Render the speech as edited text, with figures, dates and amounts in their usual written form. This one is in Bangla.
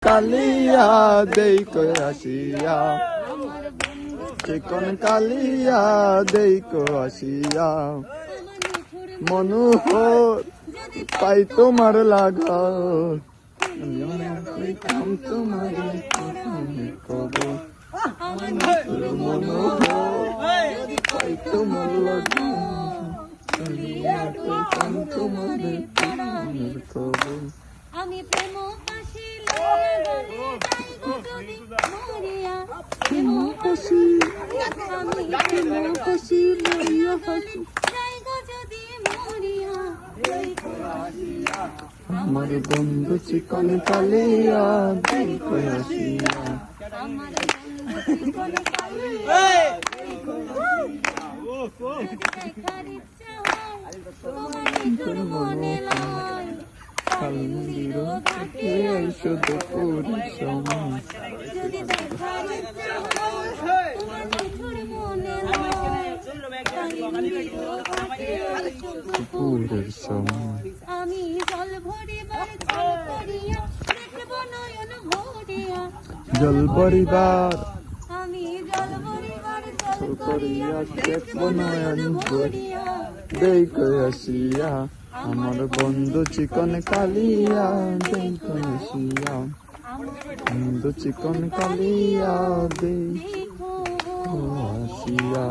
কালিয়া দেই কই আসিয়া, চিকন কালিয়া দেই কই আসিয়া, মনোহর পাই তোমার লাগা, তোমার কব মনোহর পাই তোমার লাগা, তোমার কব। আমি প্রেম পাশি মরিয়া, প্রেম পাশি আমি প্রেম পাশি লইয়া হাসি যাই গো যদি মরিয়া। আমার বন্ধু চিকন কালিয়া দেই কই আসিয়া, আমার বন্ধু চিকন কালিয়া যদি দেখার ইচ্ছা হয় তোমার তোর মনে লয়, কালিন্দির ঘাটে আইসো দুপুরের সময়, যদি দেখার ইচ্ছা হয় তোমার তোর মনে লয়, কালিন্দির ঘাটে আইসো দুপুরের সময়। আমি জল ভরিবার জল করিয়া দেখব নয়ন ভরিয়া, জল ভরিবার আমি জল ভরিবার জল করিয়া করিয়া দেখব দেখব নয়ন নয়ন ভরিয়া। দেই কই আসিয়া, আমার বন্ধু চিকন কালিয়া দেই কই আসিয়া, বন্ধু চিকন কালিয়া দেই দেখো কই আসিয়া।